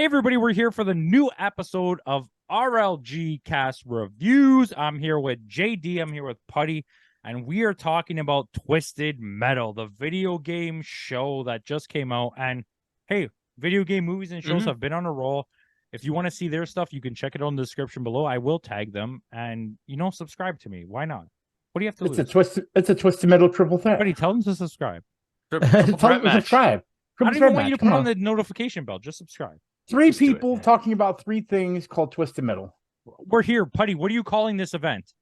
everybody, we're here for the new episode of RLG Cast Reviews. I'm here with JD, I'm here with Putty, and we are talking about Twisted Metal, the video game show that just came out. And hey, video game movies and shows have been on a roll. If you want to see their stuff, you can check it on the description below. I will tag them, and subscribe to me. Why not? What do you have to lose? It's a Twisted Metal triple threat. Buddy, tell them to subscribe. Tell them to subscribe. I don't even want you to put on the notification bell. Just subscribe. Three people talking about three things called Twisted Metal. We're here, Putty. What are you calling this event?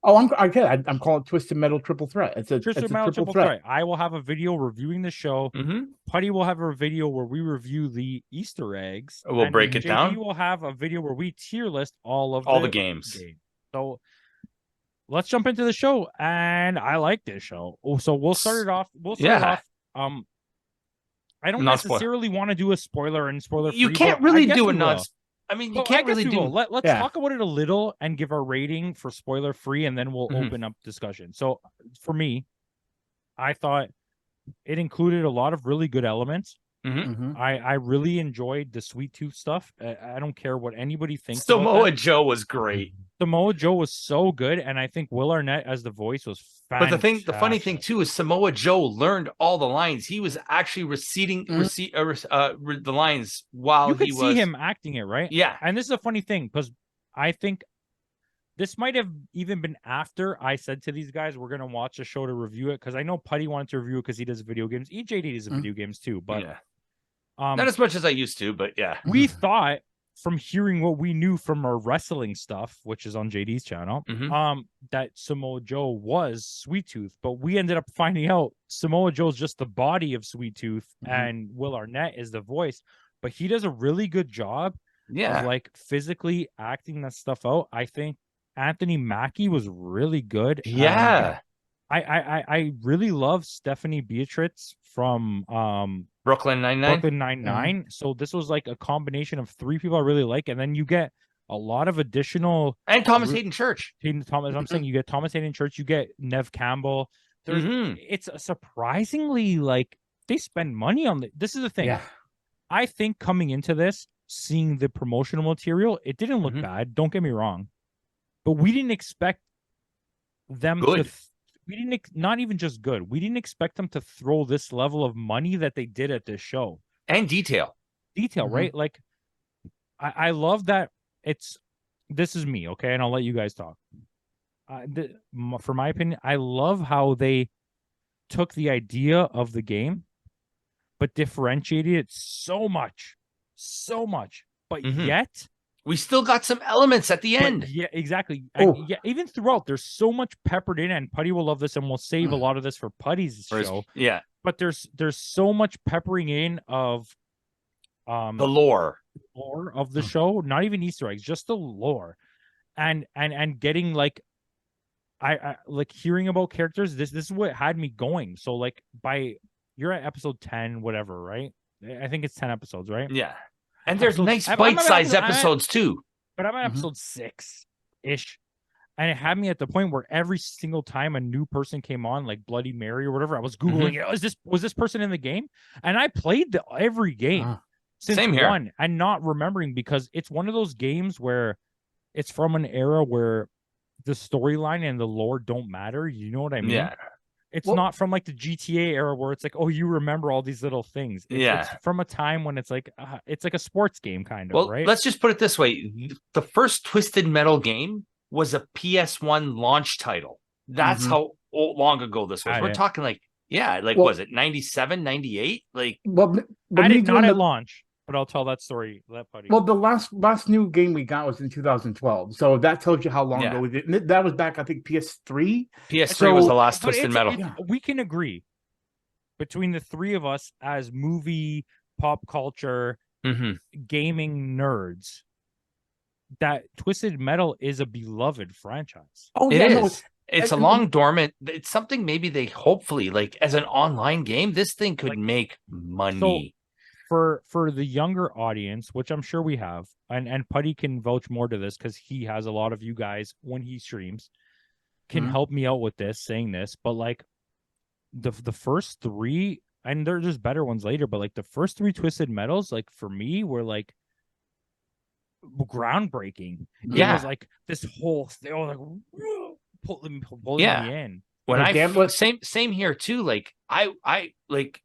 Oh, I'm calling it Twisted Metal Triple Threat. It's a triple threat. I will have a video reviewing the show. Putty will have a video where we review the Easter eggs. We'll break it down. We will have a video where we tier list all the games. So let's jump into the show. And I like this show. So we'll start it off. I don't necessarily want to do a spoiler and spoiler free. You can't really do a nuts. I mean, you can't really do. Let's talk about it a little and give our rating for spoiler free, and then we'll open up discussion. So for me, I thought it included a lot of really good elements. I really enjoyed the Sweet Tooth stuff. I don't care what anybody thinks. Samoa Joe was great. Samoa Joe was so good, and I think Will Arnett as the voice was fantastic. But the funny thing too is Samoa Joe learned all the lines. He was actually reciting the lines while you could see him acting it, right? Yeah. And this is a funny thing because I think this might have even been after I said to these guys, we're going to watch a show to review it, because I know Putty wanted to review it because he does video games. EJD does video games too, but not as much as I used to, but yeah. We thought, from hearing what we knew from our wrestling stuff, which is on JD's channel, that Samoa Joe was Sweet Tooth, but we ended up finding out Samoa Joe's just the body of Sweet Tooth, and Will Arnett is the voice, but he does a really good job of like physically acting that stuff out. I think Anthony Mackie was really good. I really love Stephanie Beatriz from Brooklyn Nine-Nine. So this was like a combination of three people I really like, and then you get a lot of additional Thomas Hayden Church. I'm saying you get Thomas Hayden Church, you get Nev Campbell. It's a surprisingly like they spend money on this is the thing. I think coming into this, seeing the promotional material, it didn't look bad. Don't get me wrong, but we didn't expect them to. We didn't, not even just good. We didn't expect them to throw this level of money that they did at this show. And detail, right? Like, I love that this is me, okay? And I'll let you guys talk. For my opinion, I love how they took the idea of the game, but differentiated it so much, but yet... We still got some elements at the end. Yeah, exactly. Even throughout, there's so much peppered in, and Putty will love this, and we'll save a lot of this for Putty's show. Yeah. But there's so much peppering in of the lore of the show, not even Easter eggs, just the lore. And getting like I like hearing about characters. This is what had me going. So like you're at episode 10, whatever, right? I think it's 10 episodes, right? Yeah. And there's nice bite-sized episodes too. But I'm at episode 6-ish. And it had me at the point where every single time a new person came on, like Bloody Mary or whatever, I was Googling it. Was this person in the game? And I played every game since one and not remembering, because it's one of those games where it's from an era where the storyline and the lore don't matter. You know what I mean? Yeah. It's not from like the GTA era where it's like, oh, you remember all these little things. It's from a time when it's like a sports game kind of, right? Let's just put it this way. The first Twisted Metal game was a PS1 launch title. That's how long ago this was. We're talking like, was it 97, 98? Like, but I did not at launch. But I'll tell that story. Well, the last new game we got was in 2012, so that tells you how long ago we did. That was back, I think, PS3. PS3 was the last Twisted Metal. We can agree between the three of us as movie, pop culture, gaming nerds that Twisted Metal is a beloved franchise. Oh, it is. It's a long dormant. It's something maybe they hopefully, like, as an online game, this thing could make money. For the younger audience, which I'm sure we have, and Putty can vouch more to this because he has a lot of you guys when he streams can help me out with this, saying this, but like the first three, and there's better ones later, but like the first three Twisted Metals, like for me, were like groundbreaking. Yeah. It was like this whole thing, like pulling me in. When same here too. Like I like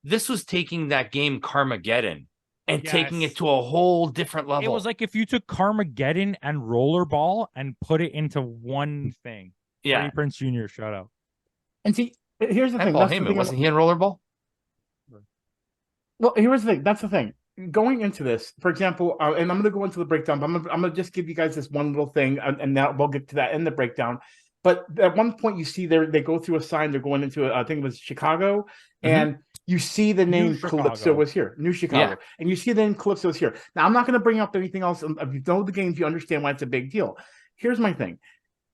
this was taking that game Carmageddon and taking it to a whole different level. It was like if you took Carmageddon and Rollerball and put it into one thing. Yeah. Freddie Prinze Jr. Shout out. And see, here's the thing. Paul Heyman, wasn't he in Rollerball? Well, here's the thing. That's the thing. Going into this, for example, and I'm going to go into the breakdown, but I'm going to just give you guys this one little thing, and now we'll get to that in the breakdown. But at one point, you see they go through a sign. They're going into, I think it was Chicago, and you see the name Calypso was here, New Chicago, and you see the name Calypso was here. Now, I'm not going to bring up anything else. If you know the games, you understand why it's a big deal. Here's my thing.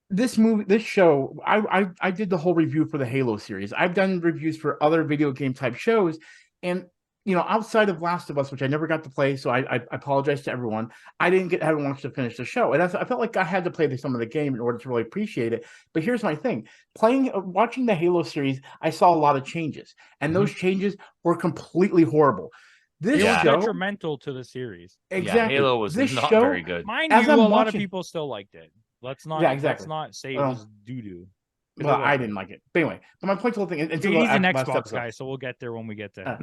This show, I did the whole review for the Halo series. I've done reviews for other video game type shows, and outside of Last of Us, which I never got to play, so I apologize to everyone. I haven't watched to finish the show, and I felt like I had to play some of the game in order to really appreciate it. But here's my thing: watching the Halo series, I saw a lot of changes, and those changes were completely horrible. This show detrimental to the series. Exactly. Yeah, Halo was not very good. Mind you, a lot of people still liked it. Let's not say it was doo-doo. Well, I didn't like it. But anyway, but my point to the whing, and he's an Xbox guy, so we'll get there when we get there.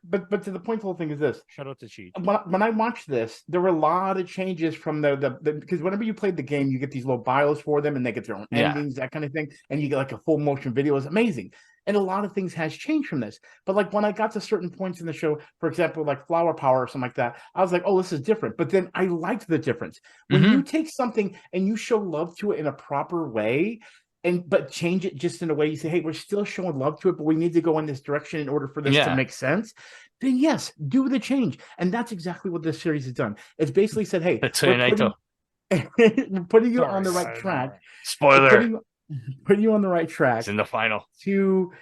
But to the point to the whole thing is this. Shout out to Cheat. When I watched this, there were a lot of changes from the because whenever you played the game, you get these little bios for them, and they get their own endings, that kind of thing, and you get like a full motion video. It's amazing. And a lot of things has changed from this. But like when I got to certain points in the show, for example, like Flower Power or something like that, I was like, oh, this is different. But then I liked the difference. When you take something and you show love to it in a proper way, but change it just in a way you say, hey, we're still showing love to it, but we need to go in this direction in order for this to make sense, then yes, do the change. And that's exactly what this series has done. It's basically said, hey, we're putting you on the right track. Spoiler. Putting you on the right track. It's in the final. To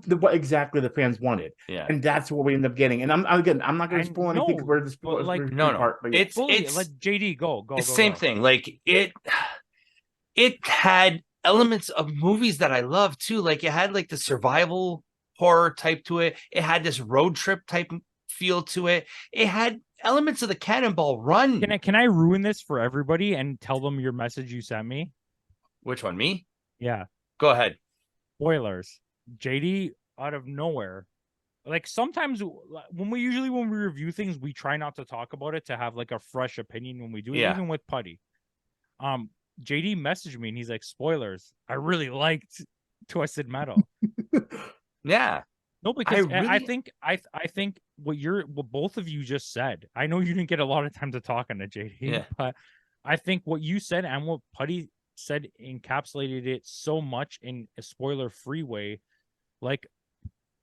what exactly the fans wanted. Yeah. And that's what we end up getting. And I'm not going to spoil anything. Part, but it's let JD go. It's the same thing. Like it had elements of movies that I love too. Like it had like the survival horror type to it. It had this road trip type feel to it. It had elements of the Cannonball Run. Can I ruin this for everybody and tell them your message you sent me? Which one? Me? Yeah. Go ahead. Spoilers. JD out of nowhere. Like sometimes when we review things, we try not to talk about it to have like a fresh opinion when we do it, even with Putty. JD messaged me and he's like, spoilers. I really liked Twisted Metal. Yeah. No, because I think what both of you just said. I know you didn't get a lot of time to talk on it, JD, but I think what you said and what Putty said encapsulated it so much in a spoiler-free way. Like,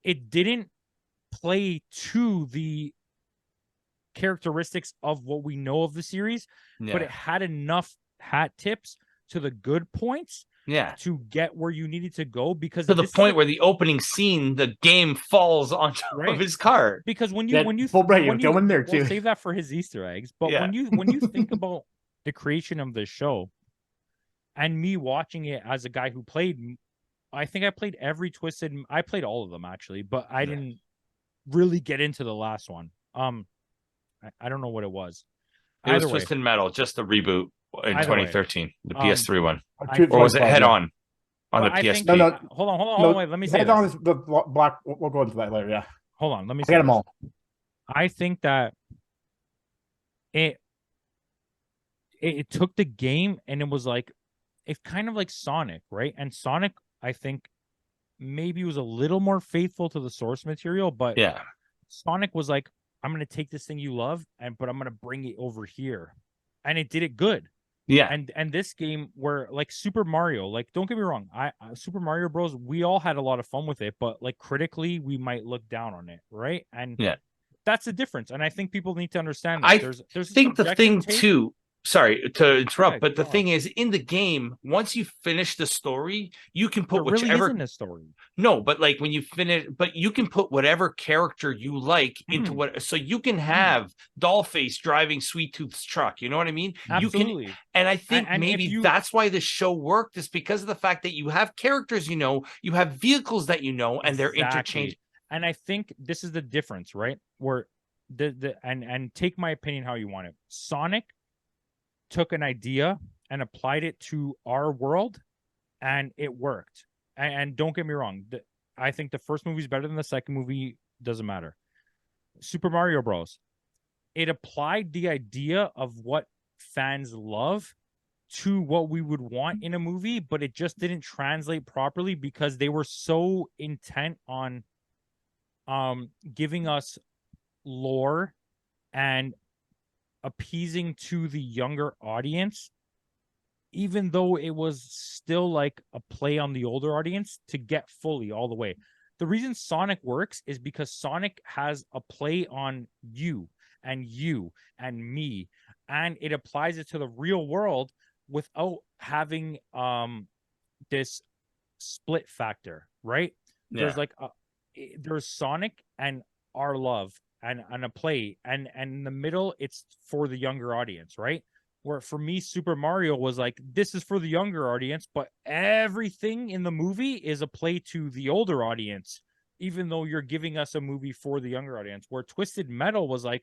it didn't play to the characteristics of what we know of the series, but it had enough hat tips to the good points to get where you needed to go, because to the point where the opening scene, the game falls on top of his car. Because when you go in there too. We'll save that for his Easter eggs. But when you think about the creation of the show and me watching it as a guy who played, I think I played every Twisted. I played all of them actually, but I didn't really get into the last one. I don't know what it was. It was Twisted Metal, just the reboot in 2013, the PS3 one, or was it Head On the PSP? No. Hold on. Wait, let me say Head On is the black. We'll go into that later. Yeah. Hold on. Let me get them all. I think that it took the game and it was like, it's kind of like Sonic, right? And Sonic, I think, maybe was a little more faithful to the source material, but Sonic was like, I'm going to take this thing you love, but I'm going to bring it over here. And it did it good. Yeah. And this game where like Super Mario, like, don't get me wrong, Super Mario Bros, we all had a lot of fun with it, but like critically, we might look down on it, right? And that's the difference. And I think people need to understand that. There's think the thing too. Sorry to interrupt, but the thing is, in the game, once you finish the story, you can put whichever isn't a story. No, but like when you finish, but you can put whatever character you like into what. So you can have Dollface driving Sweet Tooth's truck. You know what I mean? Absolutely. You can, and I think maybe that's why the show worked, is because of the fact that you have characters, you have vehicles that and they're interchanged. And I think this is the difference, right? Where and take my opinion how you want it. Sonic took an idea and applied it to our world, and it worked. And don't get me wrong, I think the first movie is better than the second movie. Doesn't matter. Super Mario Bros. It applied the idea of what fans love to what we would want in a movie, but it just didn't translate properly because they were so intent on giving us lore and appeasing to the younger audience, even though it was still like a play on the older audience to get fully all the way. The reason Sonic works is because Sonic has a play on you and me, and it applies it to the real world without having this split factor, right? Yeah. There's like there's Sonic and our love and a play, and in the middle it's for the younger audience, right? Where for me, Super Mario was like, this is for the younger audience, but everything in the movie is a play to the older audience, even though you're giving us a movie for the younger audience. Where Twisted Metal was like,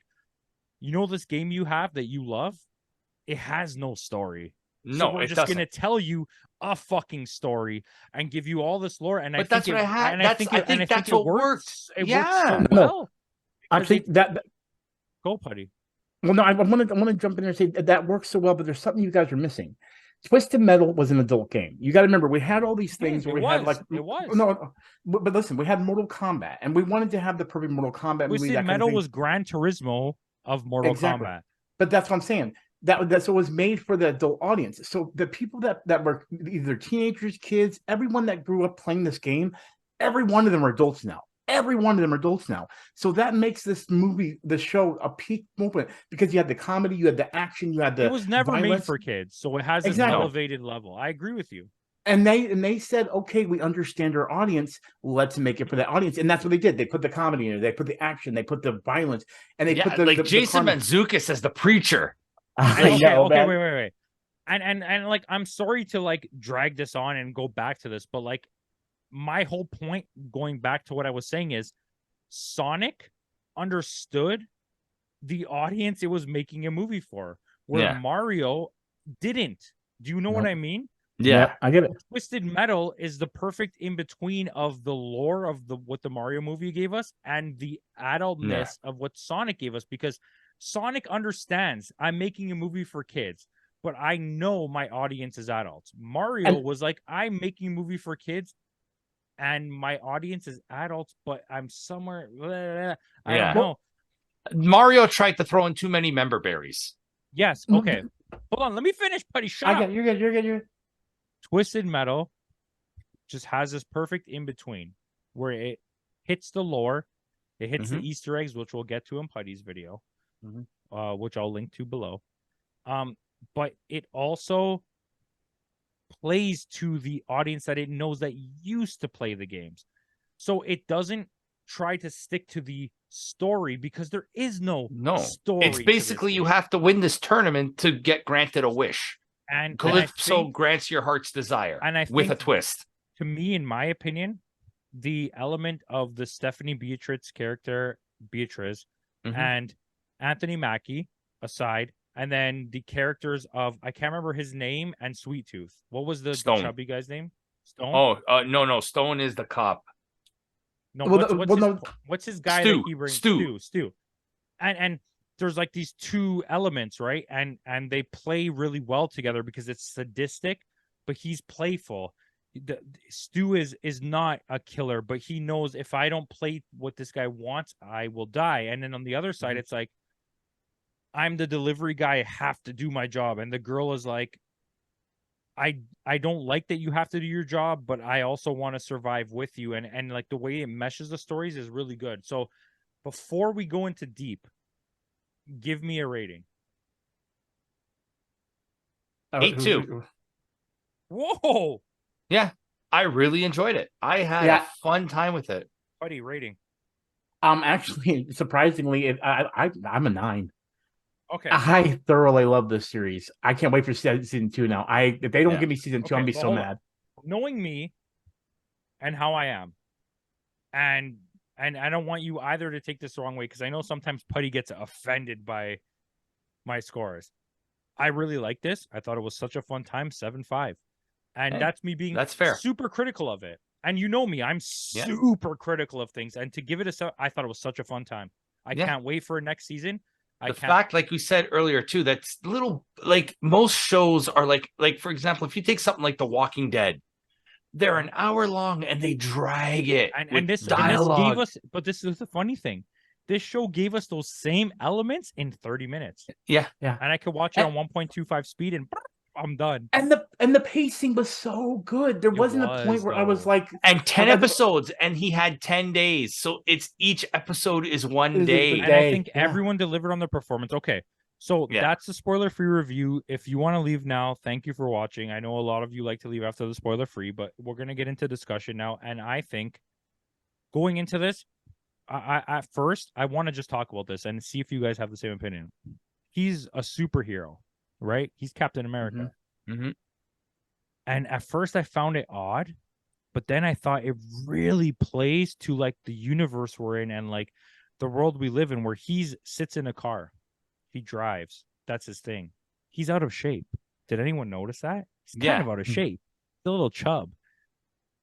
you know, this game you have that you love, it has no story. No, so we're it just doesn't. Gonna tell you a fucking story and give you all this lore. And but that's what I had. I think that's what works. It works so No, well. Actually, that go Putty. Well, no, I want to jump in there and say that works so well, but there's something you guys are missing. Twisted Metal was an adult game. You got to remember, we had all these things where we had like it was no, but listen, we had Mortal Kombat, and we wanted to have the perfect Mortal Kombat movie. Twisted Metal was Gran Turismo of Mortal Kombat. But that's what I'm saying. That's what was made for the adult audience. So the people that were either teenagers, kids, everyone that grew up playing this game, every one of them are adults now. Every one of them are adults now. So that makes this movie, the show, a peak moment because you had the comedy, you had the action, you had the. It was never violence. made for kids, so it has this elevated level. I agree with you. And they said, okay, we understand our audience. Let's make it for that audience, and that's what they did. They put the comedy in it, they put the action, they put the violence, and they put the Jason Mantzoukas as the preacher. Okay, wait. And like, I'm sorry to like drag this on and go back to this, but like, my whole point going back to what I was saying is Sonic understood the audience it was making a movie for, where Mario didn't. Do you know what I mean? Yeah, I get it. Twisted Metal is the perfect in between of the lore of what the Mario movie gave us and the adultness of what Sonic gave us, because Sonic understands I'm making a movie for kids, but I know my audience is adults. Mario was like, I'm making a movie for kids and my audience is adults, but I'm somewhere. I don't know. Mario tried to throw in too many member berries. Yes. Okay. Hold on. Let me finish, Putty. Shut up. You're good. Twisted Metal just has this perfect in between where it hits the lore, it hits the Easter eggs, which we'll get to in Putty's video, which I'll link to below. But it also plays to the audience that it knows that used to play the games. So it doesn't try to stick to the story because there is no story. It's basically you have to win this tournament to get granted a wish. And Calypso grants your heart's desire with a twist. To me, in my opinion, the element of the Stephanie Beatriz character, and Anthony Mackie aside, and then the characters of, I can't remember his name, and Sweet Tooth. What was the chubby guy's name? Stone? Oh, no. Stone is the cop. No, what's his guy that he brings? Stu. And there's like these two elements, right? And they play really well together because it's sadistic, but he's playful. Stu is not a killer, but he knows if I don't play what this guy wants, I will die. And then on the other side, it's like, I'm the delivery guy, I have to do my job. And the girl is like, I don't like that you have to do your job, but I also want to survive with you. And like the way it meshes the stories is really good. So before we go into deep, give me a rating. 8.2. Whoa. Yeah, I really enjoyed it. I had a fun time with it. Putty, rating. Actually, surprisingly, I'm a 9. Okay. I thoroughly love this series. I can't wait for season 2 now. If they don't give me season 2, I'm gonna be so mad. Knowing me and how I am, and and I don't want you either to take this the wrong way, because I know sometimes Putty gets offended by my scores. I really like this. I thought it was such a fun time, 7-5. And that's me being fair. Super critical of it. And you know me, I'm super critical of things. And to give it I thought it was such a fun time. I can't wait for next season. The fact, like we said earlier too, that's little, like most shows are like for example, if you take something like The Walking Dead, they're an hour long and they drag it. And this gave us, but this is the funny thing. This show gave us those same elements in 30 minutes. Yeah. And I could watch it on 1.25 speed and I'm done. And the pacing was so good. There wasn't a point where I was like, and 10 episodes, and he had 10 days. So it's each episode is one day. And I think everyone delivered on the performance. Okay. So that's the spoiler-free review. If you want to leave now, thank you for watching. I know a lot of you like to leave after the spoiler-free, but we're going to get into discussion now. And I think going into this, at first, I want to just talk about this and see if you guys have the same opinion. He's a superhero, right? He's Captain America. Mm-hmm. And at first I found it odd, but then I thought it really plays to like the universe we're in and like the world we live in, where he sits in a car, he drives. That's his thing. He's out of shape. Did anyone notice that? He's kind of out of shape. The little chub.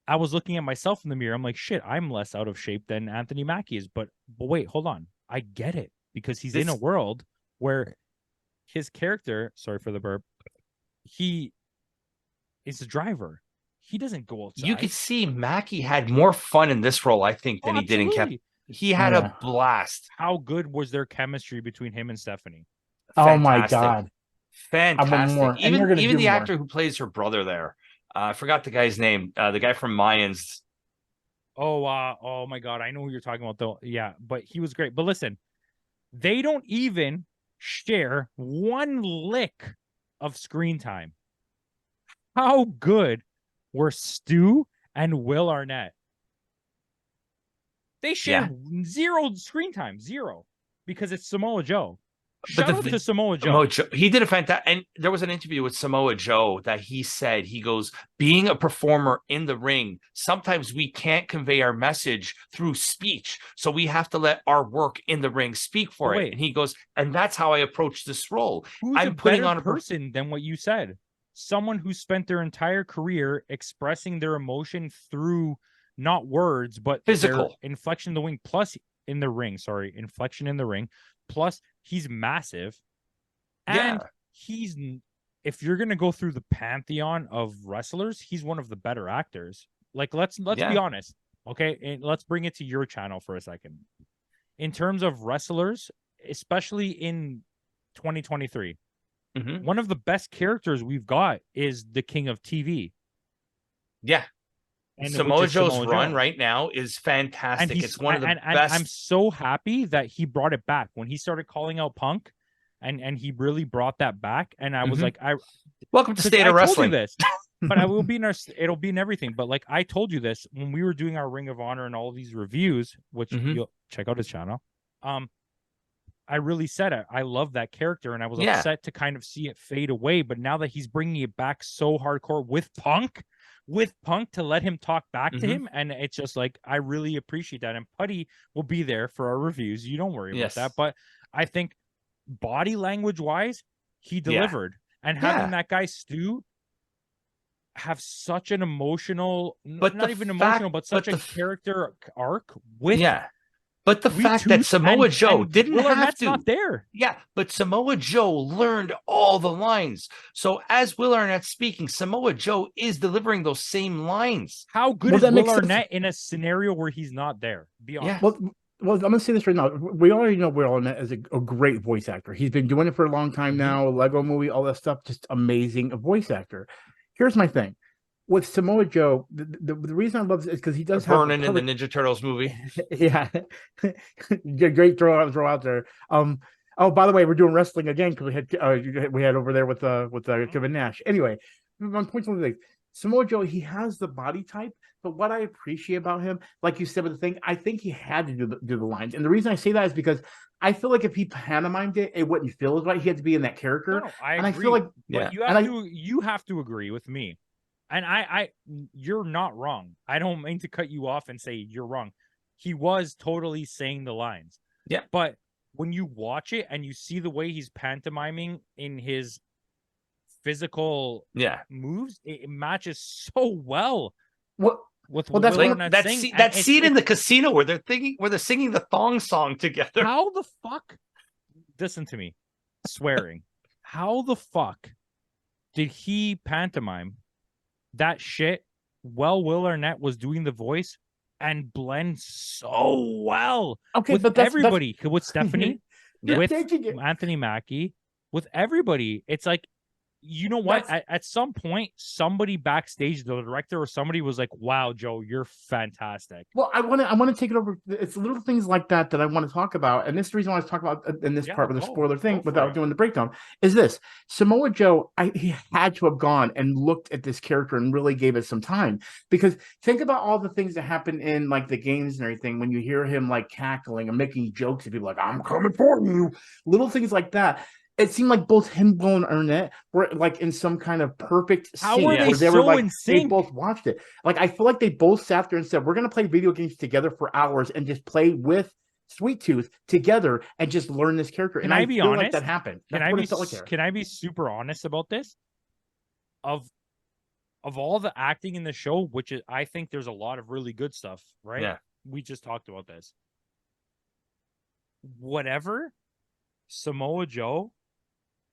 I was looking at myself in the mirror. I'm like, shit, I'm less out of shape than Anthony Mackie is. But wait, hold on. I get it, because he's in a world where his character, sorry for the burp, he is a driver. He doesn't go outside. You could see Mackie had more fun in this role, I think, than he did in Campo. He had a blast. How good was their chemistry between him and Stephanie? Fantastic. Oh my God. Fantastic. Even the actor who plays her brother there. I forgot the guy's name. The guy from Mayans. Oh my God. I know who you're talking about, though. Yeah, but he was great. But listen, they don't even share one lick of screen time. How good were Stu and Will Arnett? They share zero screen time, zero, because it's Samoa Joe. Shout out to Samoa Joe. He did a fantastic, and there was an interview with Samoa Joe that he said, he goes, being a performer in the ring, sometimes we can't convey our message through speech. So we have to let our work in the ring speak for it. And he goes, and that's how I approach this role. I'm putting on a person than what you said. Someone who spent their entire career expressing their emotion through not words, but physical inflection in the wing, plus in the ring. Sorry, inflection in the ring. Plus, he's massive, and he's, if you're gonna go through the pantheon of wrestlers, he's one of the better actors. Like, let's be honest, okay? And let's bring it to your channel for a second. In terms of wrestlers, especially in 2023, one of the best characters we've got is the King of TV. Yeah. And Samoa Joe's run right now is fantastic. It's one of the best. I'm so happy that he brought it back when he started calling out Punk, and he really brought that back. And I was like, welcome to State of Wrestling. This, but I will be in it'll be in everything. But like I told you this when we were doing our Ring of Honor and all of these reviews, which you'll check out his channel. I really said it. I love that character, and I was upset to kind of see it fade away. But now that he's bringing it back so hardcore with Punk to let him talk back to him, and it's just like, I really appreciate that. And Putty will be there for our reviews. You don't worry about that. But I think body language wise, he delivered. And having that guy Stu have such an emotional, but not even emotional, but such a character arc with But the fact that Samoa Joe didn't have to. Not there. Yeah, but Samoa Joe learned all the lines. So as Will Arnett's speaking, Samoa Joe is delivering those same lines. How good is Will Arnett in a scenario where he's not there? Be honest. Well, I'm going to say this right now. We already know Will Arnett is a great voice actor. He's been doing it for a long time now. Lego movie, all that stuff, just amazing. A voice actor. Here's my thing. With Samoa Joe, the reason I love this is because he does have Vernon in the Ninja Turtles movie. Great throw out there. Oh, by the way, we're doing wrestling again because we had over there with Kevin Nash. Anyway, my point is, Samoa Joe, he has the body type, but what I appreciate about him, like you said with the thing, I think he had to do the lines, and the reason I say that is because I feel like if he pantomimed it, it wouldn't feel as right. He had to be in that character. No, I agree. I feel like you have to agree with me. And you're not wrong. I don't mean to cut you off and say you're wrong. he was totally saying the lines. Yeah. But when you watch it and you see the way he's pantomiming in his physical moves, it matches so well. With that's that scene in the casino where they're singing the thong song together. How the fuck? Listen to me, swearing. How the fuck did he pantomime that shit while Will Arnett was doing the voice and blend so well with everybody, with Stephanie, with Anthony Mackie, with everybody? It's like, you know what? At some point, somebody backstage, the director or somebody was like, "Wow, Joe, you're fantastic." Well, I want to take it over. It's little things like that I want to talk about, and this is the reason why I was talking about in this part with the spoiler thing without doing the breakdown. Is this Samoa Joe? He had to have gone and looked at this character and really gave it some time, because think about all the things that happen in like the games and everything. When you hear him like cackling and making jokes, and people like, "I'm coming for you," little things like that. It seemed like both him, Will, and Arnett were like in some kind of perfect scene. How were they where they so were like in sync? they both watched it. Like, I feel like they both sat there and said, "We're gonna play video games together for hours and just play with Sweet Tooth together and just learn this character." And I be feel honest? Like that happened. Can I be super honest about this? Of all the acting in the show, which is, I think there's a lot of really good stuff, right? Yeah. We just talked about this. Whatever Samoa Joe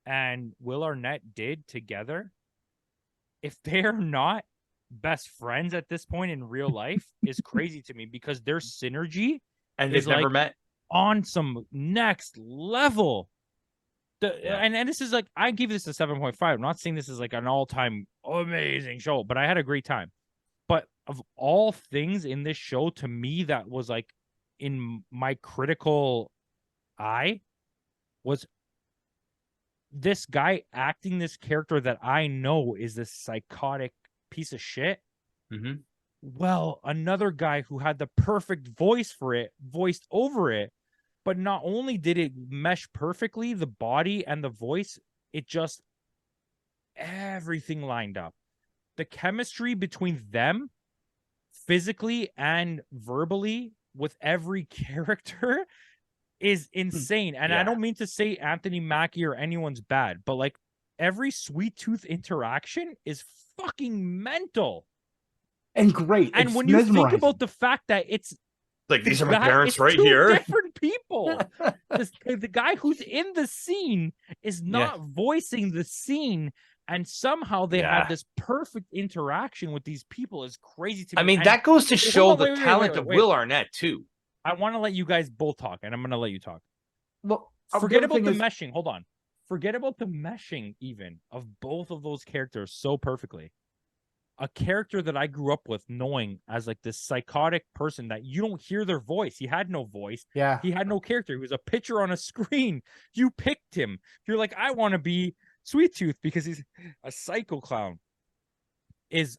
and Will Arnett did together, if they're not best friends at this point in real life, is crazy to me, because their synergy and they've never met on some next level. And this is like, I give this a 7.5. I'm not saying this is like an all-time amazing show, but I had a great time. But of all things in this show, to me, that was like in my critical eye, was this guy acting this character that I know is this psychotic piece of shit. Mm-hmm. Well, another guy who had the perfect voice for it, voiced over it, but not only did it mesh perfectly, the body and the voice, it just, everything lined up. The chemistry between them, physically and verbally, with every character, is insane. And I don't mean to say Anthony Mackie or anyone's bad, but like, every Sweet Tooth interaction is fucking mental and great. And when you think about the fact that it's like, these are my parents right here, different people. The guy who's in the scene is not voicing the scene, and somehow they have this perfect interaction with these people, is crazy to me. I mean, that goes to show the talent of Will Arnett too. I want to let you guys both talk, and I'm going to let you talk. Well, forget about the meshing. Hold on. Forget about the meshing even of both of those characters so perfectly. A character that I grew up with knowing as like this psychotic person that you don't hear their voice. He had no voice. Yeah. He had no character. He was a picture on a screen. You picked him. You're like, I want to be Sweet Tooth because he's a psycho clown. Is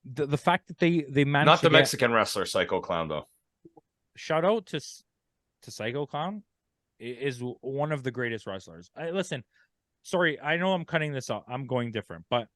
the fact that they managed not the Mexican wrestler Psycho Clown though. Shout out to Psycho Clown, is one of the greatest wrestlers. Listen, sorry, I know I'm cutting this off. I'm going different, but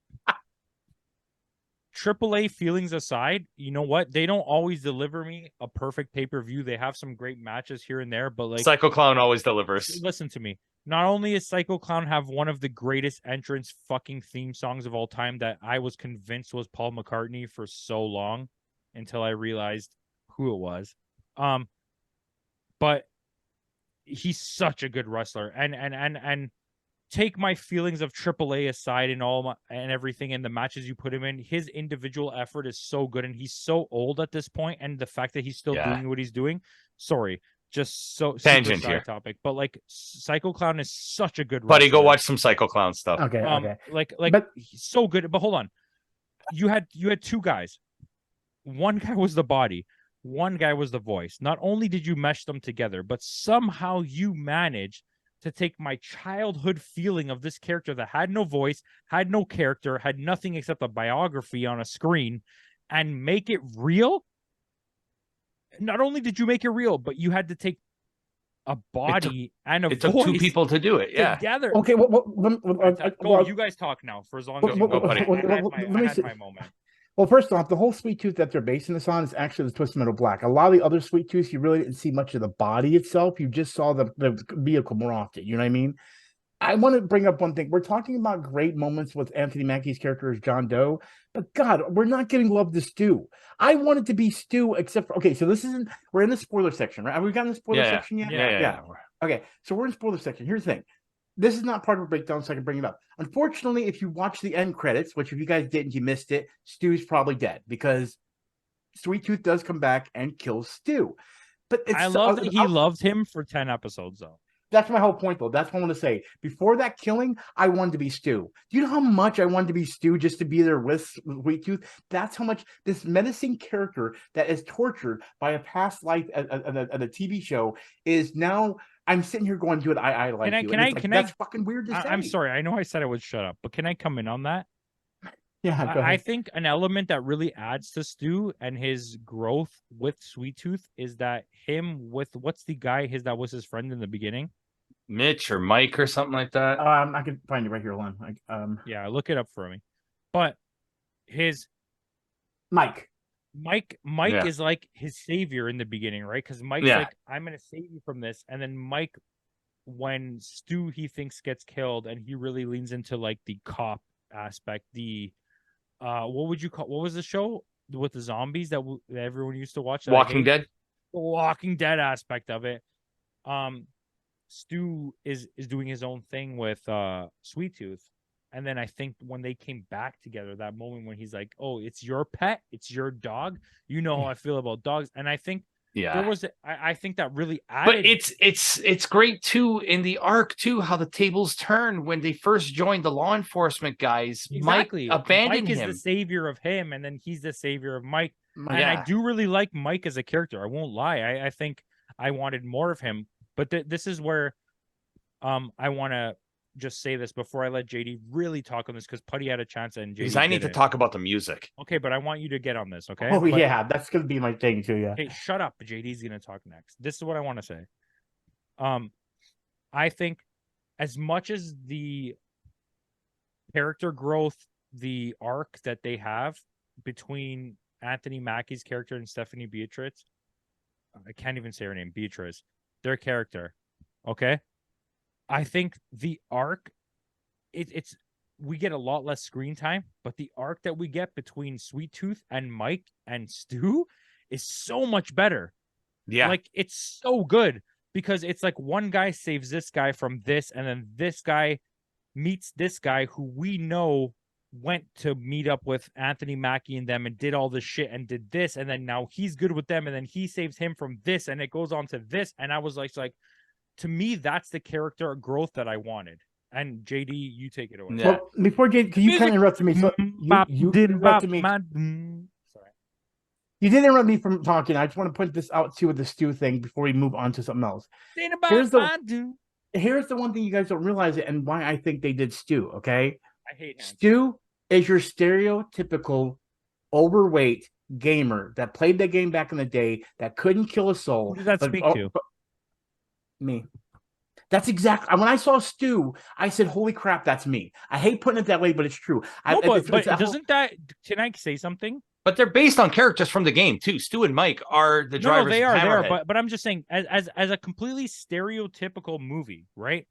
AAA feelings aside, you know what? They don't always deliver me a perfect pay-per-view. They have some great matches here and there, but like, Psycho Clown always delivers. Listen to me. Not only is Psycho Clown have one of the greatest entrance fucking theme songs of all time that I was convinced was Paul McCartney for so long until I realized who it was. But he's such a good wrestler, and take my feelings of AAA aside and everything in the matches you put him in, his individual effort is so good, and he's so old at this point, and the fact that he's still doing what he's doing. Sorry, just so tangent super here. Side topic, but like, Psycho Clown is such a good wrestler. Buddy, go watch some Psycho Clown stuff. Okay, okay. But he's so good. But hold on, you had two guys. One guy was the body. One guy was the voice. Not only did you mesh them together, but somehow you managed to take my childhood feeling of this character that had no voice, had no character, had nothing except a biography on a screen, and make it real. Not only did you make it real, but you had to take a body and a voice. It took two people to do it. Yeah. Together. Okay. Go. You guys talk now for as long as you go. I had my moment. Well, first off, the whole Sweet Tooth that they're basing this on is actually the Twisted Metal Black. A lot of the other Sweet Tooths, you really didn't see much of the body itself. You just saw the vehicle more often. You know what I mean? I want to bring up one thing. We're talking about great moments with Anthony Mackie's character as John Doe, but God, we're not getting love to Stu. I want it to be Stu, except for, okay, so this isn't, we're in the spoiler section, right? Have we gotten the spoiler section yet? Yeah. Okay, so we're in spoiler section. Here's the thing. This is not part of a breakdown, so I can bring it up. Unfortunately, if you watch the end credits, which if you guys didn't, you missed it, Stu's probably dead because Sweet Tooth does come back and kills Stu. But it's I love that he loved him for 10 episodes, though. That's my whole point, though. That's what I want to say. Before that killing, I wanted to be Stu. Do you know how much I wanted to be Stu just to be there with Sweet Tooth? That's how much this menacing character that is tortured by a past life at a TV show is now. I'm sitting here going, dude, I like you. That's fucking weird to say. I'm sorry. I know I said I would shut up, but can I come in on that? Yeah, go ahead. I think an element that really adds to Stu and his growth with Sweet Tooth is that him with what's the guy that was his friend in the beginning? Mitch or Mike or something like that. I can find it right here. Hold on. Yeah, look it up for me. But his Mike is like his savior in the beginning, right? Because Mike's like, I'm gonna save you from this, and then Mike, when Stu he thinks gets killed, and he really leans into like the cop aspect, the what would you call, what was the show with the zombies that everyone used to watch? Walking Dead. The Walking Dead aspect of it. Stu is doing his own thing with Sweet Tooth. And then I think when they came back together, that moment when he's like, "Oh, it's your pet, it's your dog. You know how I feel about dogs." And I think there was, I think that really added. But it's great too in the arc too, how the tables turn when they first joined the law enforcement guys. Exactly. Mike abandoned Mike him. is the savior of him, and then he's the savior of Mike. And I do really like Mike as a character. I won't lie. I think I wanted more of him. But this is where I want to just say this before I let JD really talk on this, because Putty had a chance and JD because I need to talk about the music. Okay, but I want you to get on this, okay? Oh, yeah, that's going to be my thing too, yeah. Hey, shut up. JD's going to talk next. This is what I want to say. I think as much as the character growth, the arc that they have between Anthony Mackie's character and Stephanie Beatrice, I can't even say her name, Beatrice, their character, okay? I think the arc, it's we get a lot less screen time, but the arc that we get between Sweet Tooth and Mike and Stu is so much better. Yeah. Like, it's so good because it's like one guy saves this guy from this, and then this guy meets this guy who we know went to meet up with Anthony Mackie and them and did all this shit and did this, and then now he's good with them, and then he saves him from this, and it goes on to this. And I was like, to me, that's the character growth that I wanted. And JD, you take it away. Yeah. Well, before JD, because you kind of interrupted me. So you interrupted me. Sorry. You did interrupt me from talking. I just want to point this out too with the Stu thing before we move on to something else. Here's the one thing you guys don't realize it, and why I think they did Stu, okay? I hate him. Stu is your stereotypical overweight gamer that played that game back in the day that couldn't kill a soul. Who did that speak to? Me. That's exactly when I saw Stu, I said, "Holy crap, that's me." I hate putting it that way, but it's true. But doesn't that? Can I say something? But they're based on characters from the game too. Stu and Mike are the drivers. No, they are. But I'm just saying, as a completely stereotypical movie, right?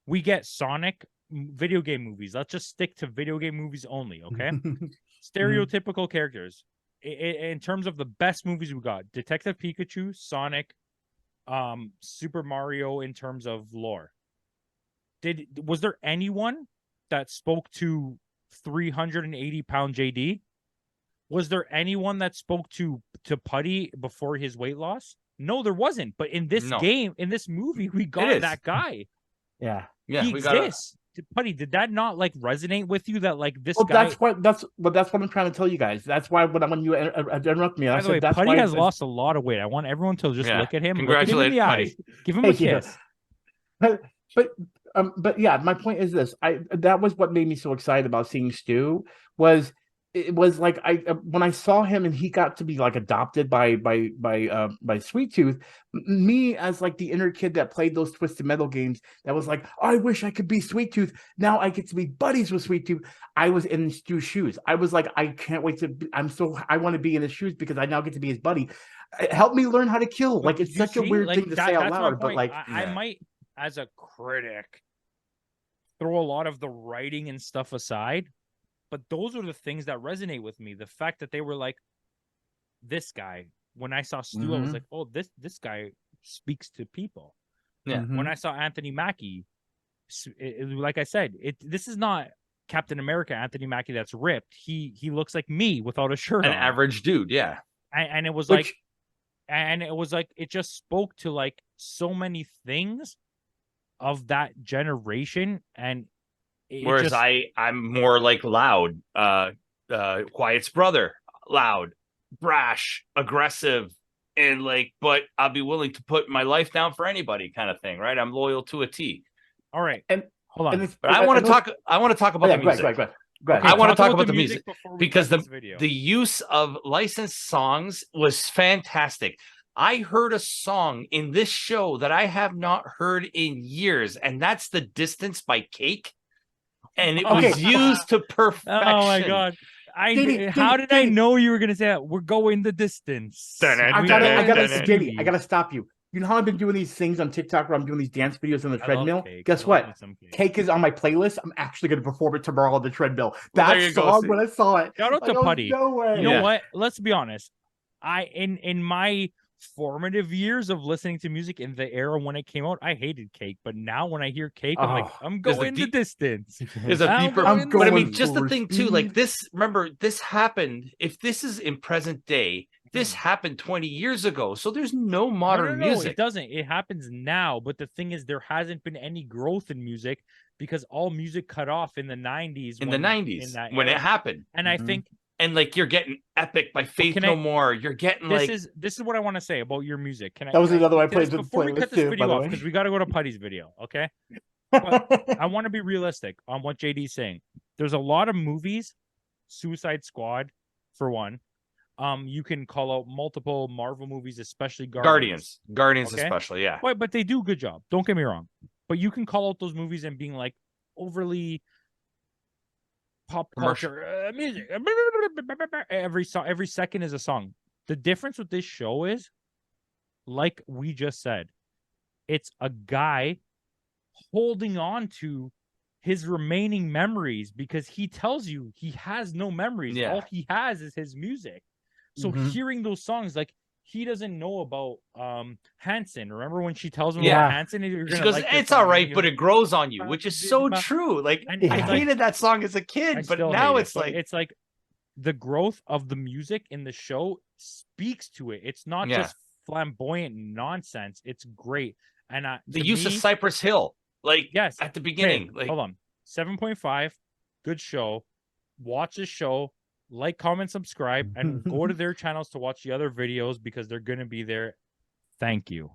We get Sonic video game movies. Let's just stick to video game movies only, okay? Stereotypical characters. In terms of the best movies we got, Detective Pikachu, Sonic, Super Mario in terms of lore. Was there anyone that spoke to 380-pound JD? Was there anyone that spoke to Putty before his weight loss? No, there wasn't. But in this game, in this movie, we got that guy. Yeah. He exists. Putty, did that not like resonate with you that like this guy? That's what I'm trying to tell you guys. That's why when you interrupt me, by the way, Putty has lost a lot of weight. I want everyone to just look at him. Congratulate Putty. Give him a kiss. But yeah, my point is this. That was what made me so excited about seeing Stu was it was like when I saw him and he got to be like adopted by Sweet Tooth, me as like the inner kid that played those Twisted Metal games that was like, I wish I could be Sweet Tooth. Now I get to be buddies with Sweet Tooth. I was in Stu's shoes. I was like, I can't wait to. I want to be in his shoes because I now get to be his buddy. Help me learn how to kill. Like it's such a weird thing to say out loud, but like I might, as a critic, throw a lot of the writing and stuff aside. But those are the things that resonate with me. The fact that they were like, this guy. When I saw Stu, I was like, oh, this guy speaks to people. Yeah. When I saw Anthony Mackie, like I said, this is not Captain America Anthony Mackie that's ripped. He looks like me without a shirt on. An average dude, yeah. And it was like, it just spoke to like so many things of that generation. And whereas I'm more like loud, Quiet's brother, loud, brash, aggressive, and like, but I'll be willing to put my life down for anybody, kind of thing, right? I'm loyal to a T. All right, and hold on. But I want to talk. I want to talk about the music. Go ahead. Okay, I want to talk about the music because the use of licensed songs was fantastic. I heard a song in this show that I have not heard in years, and that's "The Distance" by Cake. And it was used to perfection. Oh my god! How did I know you were gonna say that? We're going the distance. I gotta stop you. You know how I've been doing these things on TikTok where I'm doing these dance videos on the treadmill? Guess what? Cake is on my playlist. I'm actually gonna perform it tomorrow on the treadmill. That song when I saw it. Shout out to Putty. No way. You know what? Let's be honest. In my formative years of listening to music in the era when it came out, I hated Cake, but now when I hear Cake, I'm like, I'm going the distance. There's a deeper, but I mean, just the thing too, like this. Remember, this happened. If this is in present day, this happened 20 years ago. So there's no modern music. It doesn't. It happens now. But the thing is, there hasn't been any growth in music because all music cut off in the 90s. When it happened, and I think. And like you're getting Epic by Faith No More. You're getting this is what I want to say about your music. That was another one I played before we cut this video off because we got to go to Putty's video. Okay, but I want to be realistic on what JD's saying. There's a lot of movies, Suicide Squad, for one. You can call out multiple Marvel movies, especially Guardians, okay? Especially, yeah. But they do a good job. Don't get me wrong. But you can call out those movies and being like overly pop culture music. Every second is a song. The difference with this show is, like we just said, it's a guy holding on to his remaining memories because he tells you he has no memories. Yeah. All he has is his music. So hearing those songs, like he doesn't know about Hanson. Remember when she tells him about Hanson? She goes, it's all right, but it grows on you, which is so true. Like I hated that song as a kid, but now it's like the growth of the music in the show speaks to it. It's not just flamboyant nonsense. It's great. And the use of Cypress Hill, like at the beginning. Like, hold on, 7.5, good show. Watch the show. Like, comment, subscribe, and go to their channels to watch the other videos because they're going to be there. Thank you.